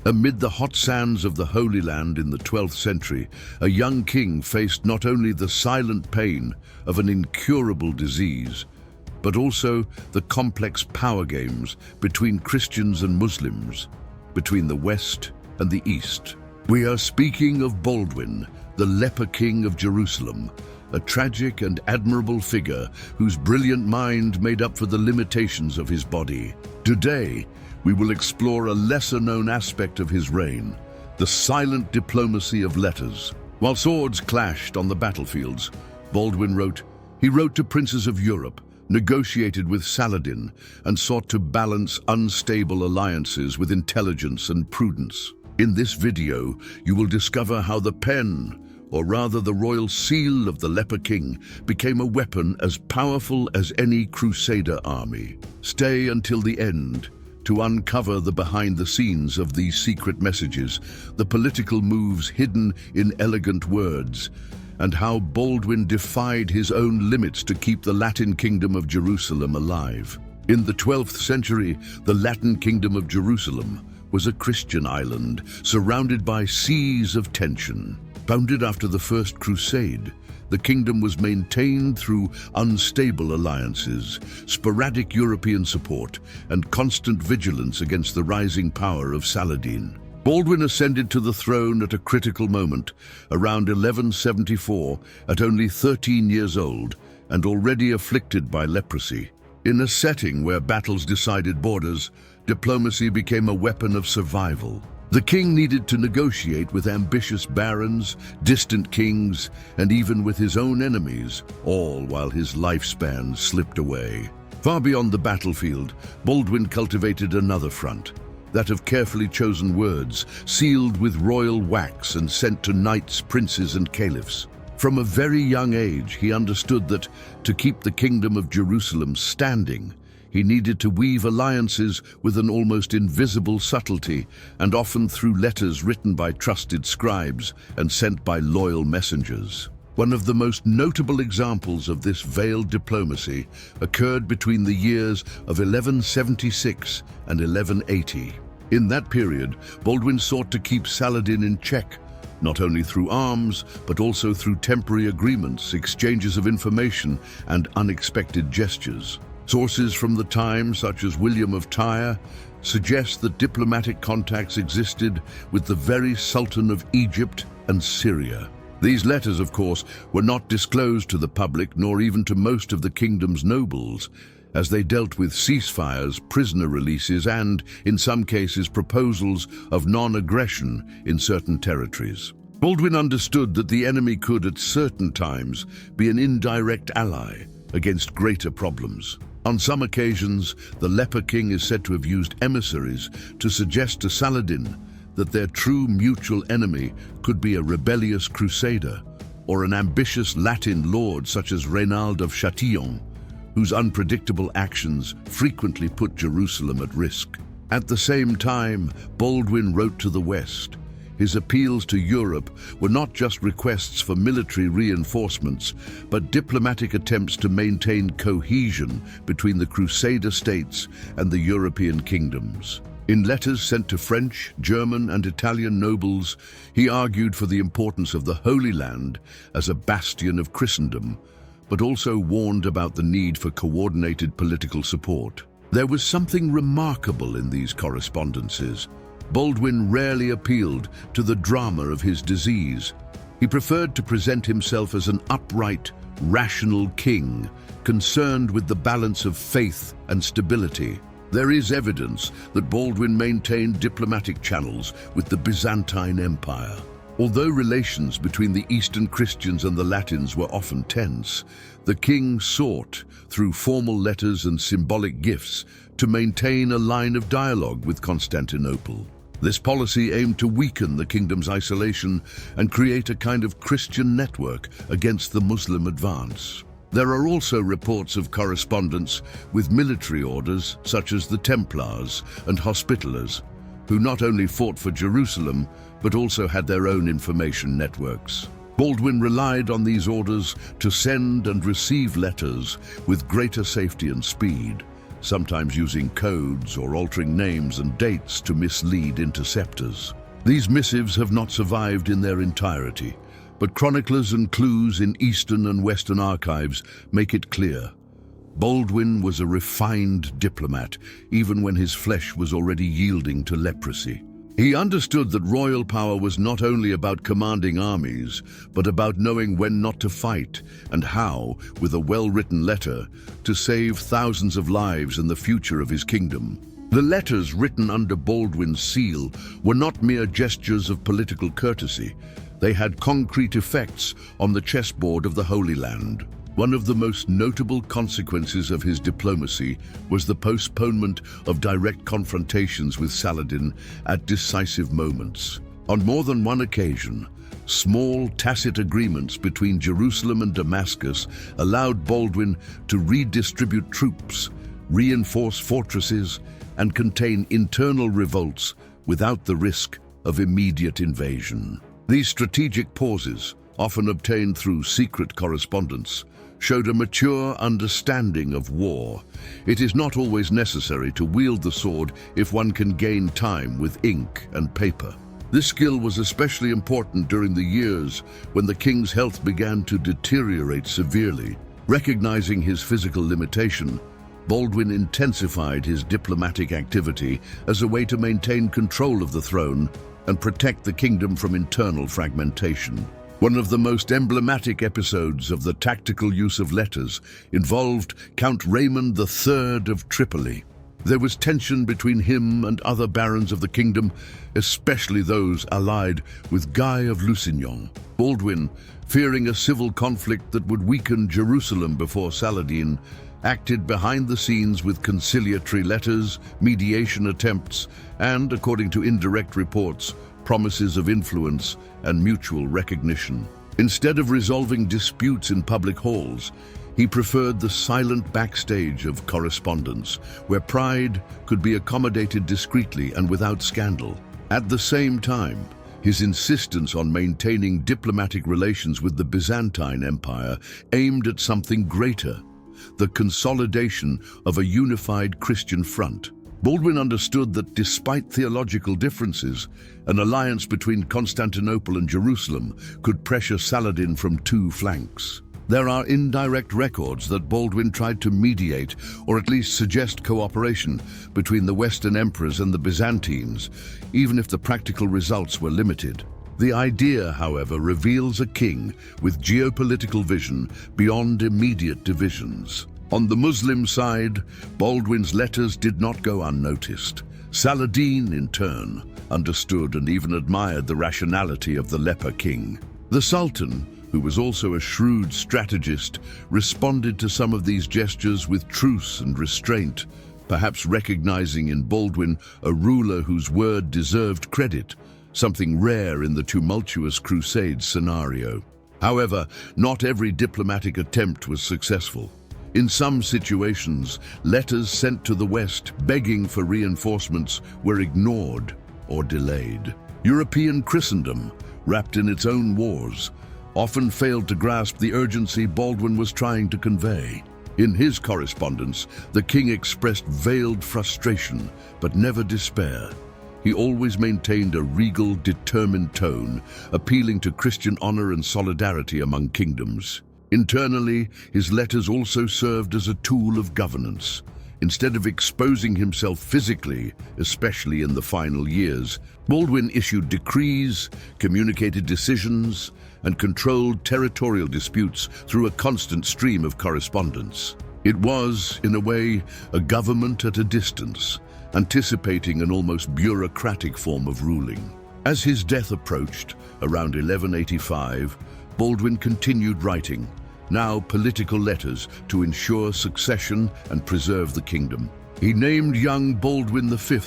Amid the hot sands of the Holy Land in the 12th century, a young king faced not only the silent pain of an incurable disease, but also the complex power games between Christians and Muslims, between the West and the East. We are speaking of Baldwin, the Leper King of Jerusalem, a tragic and admirable figure whose brilliant mind made up for the limitations of his body. Today, we will explore a lesser-known aspect of his reign, the silent diplomacy of letters. While swords clashed on the battlefields, Baldwin wrote. He wrote to princes of Europe, negotiated with Saladin, and sought to balance unstable alliances with intelligence and prudence. In this video, you will discover how the pen, or rather the royal seal of the Leper King, became a weapon as powerful as any Crusader army. Stay until the end to uncover the behind-the-scenes of these secret messages, the political moves hidden in elegant words, and how Baldwin defied his own limits to keep the Latin Kingdom of Jerusalem alive. In the 12th century, the Latin Kingdom of Jerusalem was a Christian island surrounded by seas of tension. Founded after the First Crusade, the kingdom was maintained through unstable alliances, sporadic European support, and constant vigilance against the rising power of Saladin. Baldwin ascended to the throne at a critical moment, around 1174, at only 13 years old, and already afflicted by leprosy. In a setting where battles decided borders, diplomacy became a weapon of survival. The king needed to negotiate with ambitious barons, distant kings, and even with his own enemies, all while his lifespan slipped away. Far beyond the battlefield, Baldwin cultivated another front, that of carefully chosen words, sealed with royal wax and sent to knights, princes, and caliphs. From a very young age, he understood that, to keep the kingdom of Jerusalem standing, he needed to weave alliances with an almost invisible subtlety, and often through letters written by trusted scribes and sent by loyal messengers. One of the most notable examples of this veiled diplomacy occurred between the years of 1176 and 1180. In that period, Baldwin sought to keep Saladin in check, not only through arms, but also through temporary agreements, exchanges of information, and unexpected gestures. Sources from the time, such as William of Tyre, suggest that diplomatic contacts existed with the very Sultan of Egypt and Syria. These letters, of course, were not disclosed to the public nor even to most of the kingdom's nobles, as they dealt with ceasefires, prisoner releases, and, in some cases, proposals of non-aggression in certain territories. Baldwin understood that the enemy could, at certain times, be an indirect ally against greater problems. On some occasions, the Leper King is said to have used emissaries to suggest to Saladin that their true mutual enemy could be a rebellious crusader or an ambitious Latin lord such as Reynald of Chatillon, whose unpredictable actions frequently put Jerusalem at risk. At the same time, Baldwin wrote to the West. His appeals to Europe were not just requests for military reinforcements, but diplomatic attempts to maintain cohesion between the Crusader states and the European kingdoms. In letters sent to French, German, and Italian nobles, he argued for the importance of the Holy Land as a bastion of Christendom, but also warned about the need for coordinated political support. There was something remarkable in these correspondences. Baldwin rarely appealed to the drama of his disease. He preferred to present himself as an upright, rational king, concerned with the balance of faith and stability. There is evidence that Baldwin maintained diplomatic channels with the Byzantine Empire. Although relations between the Eastern Christians and the Latins were often tense, the king sought, through formal letters and symbolic gifts, to maintain a line of dialogue with Constantinople. This policy aimed to weaken the kingdom's isolation and create a kind of Christian network against the Muslim advance. There are also reports of correspondence with military orders such as the Templars and Hospitallers, who not only fought for Jerusalem, but also had their own information networks. Baldwin relied on these orders to send and receive letters with greater safety and speed, sometimes using codes or altering names and dates to mislead interceptors. These missives have not survived in their entirety, but chroniclers and clues in Eastern and Western archives make it clear. Baldwin was a refined diplomat, even when his flesh was already yielding to leprosy. He understood that royal power was not only about commanding armies, but about knowing when not to fight and how, with a well-written letter, to save thousands of lives and the future of his kingdom. The letters written under Baldwin's seal were not mere gestures of political courtesy. They had concrete effects on the chessboard of the Holy Land. One of the most notable consequences of his diplomacy was the postponement of direct confrontations with Saladin at decisive moments. On more than one occasion, small tacit agreements between Jerusalem and Damascus allowed Baldwin to redistribute troops, reinforce fortresses, and contain internal revolts without the risk of immediate invasion. These strategic pauses, often obtained through secret correspondence, showed a mature understanding of war. It is not always necessary to wield the sword if one can gain time with ink and paper. This skill was especially important during the years when the king's health began to deteriorate severely. Recognizing his physical limitation, Baldwin intensified his diplomatic activity as a way to maintain control of the throne and protect the kingdom from internal fragmentation. One of the most emblematic episodes of the tactical use of letters involved Count Raymond III of Tripoli. There was tension between him and other barons of the kingdom, especially those allied with Guy of Lusignan. Baldwin, fearing a civil conflict that would weaken Jerusalem before Saladin, acted behind the scenes with conciliatory letters, mediation attempts, and, according to indirect reports, promises of influence and mutual recognition. Instead of resolving disputes in public halls, he preferred the silent backstage of correspondence, where pride could be accommodated discreetly and without scandal. At the same time, his insistence on maintaining diplomatic relations with the Byzantine Empire aimed at something greater: the consolidation of a unified Christian front. Baldwin understood that despite theological differences, an alliance between Constantinople and Jerusalem could pressure Saladin from two flanks. There are indirect records that Baldwin tried to mediate, or at least suggest cooperation, between the Western emperors and the Byzantines, even if the practical results were limited. The idea, however, reveals a king with geopolitical vision beyond immediate divisions. On the Muslim side, Baldwin's letters did not go unnoticed. Saladin, in turn, understood and even admired the rationality of the Leper king. The Sultan, who was also a shrewd strategist, responded to some of these gestures with truce and restraint, perhaps recognizing in Baldwin a ruler whose word deserved credit, something rare in the tumultuous Crusades scenario. However, not every diplomatic attempt was successful. In some situations, letters sent to the West begging for reinforcements were ignored or delayed. European Christendom, wrapped in its own wars, often failed to grasp the urgency Baldwin was trying to convey. In his correspondence, the king expressed veiled frustration, but never despair. He always maintained a regal, determined tone, appealing to Christian honor and solidarity among kingdoms. Internally, his letters also served as a tool of governance. Instead of exposing himself physically, especially in the final years, Baldwin issued decrees, communicated decisions, and controlled territorial disputes through a constant stream of correspondence. It was, in a way, a government at a distance, anticipating an almost bureaucratic form of ruling. As his death approached, around 1185, Baldwin continued writing, now political letters, to ensure succession and preserve the kingdom. He named young Baldwin V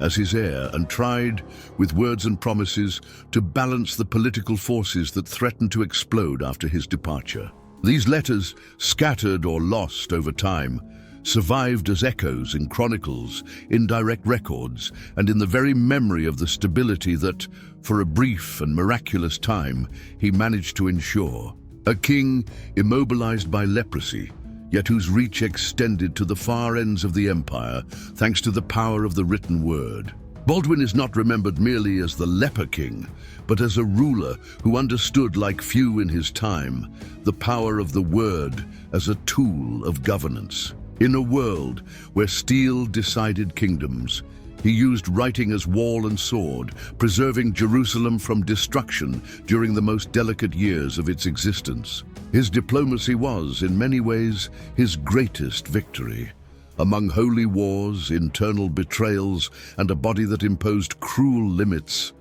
as his heir and tried, with words and promises, to balance the political forces that threatened to explode after his departure. These letters, scattered or lost over time, survived as echoes in chronicles, indirect records, and in the very memory of the stability that, for a brief and miraculous time, he managed to ensure. A king immobilized by leprosy, yet whose reach extended to the far ends of the empire thanks to the power of the written word. Baldwin is not remembered merely as the Leper King, but as a ruler who understood, like few in his time, the power of the word as a tool of governance. In a world where steel decided kingdoms, he used writing as wall and sword, preserving Jerusalem from destruction during the most delicate years of its existence. His diplomacy was, in many ways, his greatest victory. Among holy wars, internal betrayals, and a body that imposed cruel limits,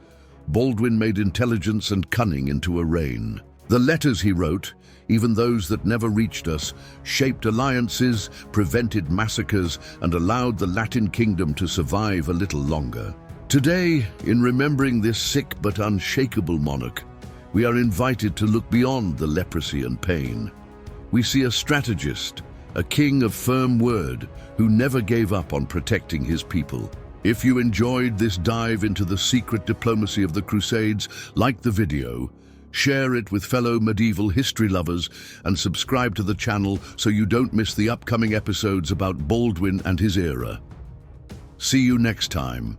Baldwin made intelligence and cunning into a reign. The letters he wrote, even those that never reached us, shaped alliances, prevented massacres, and allowed the Latin kingdom to survive a little longer. Today, in remembering this sick but unshakable monarch, we are invited to look beyond the leprosy and pain. We see a strategist, a king of firm word, who never gave up on protecting his people. If you enjoyed this dive into the secret diplomacy of the Crusades, like the video, share it with fellow medieval history lovers, and subscribe to the channel so you don't miss the upcoming episodes about Baldwin and his era. See you next time.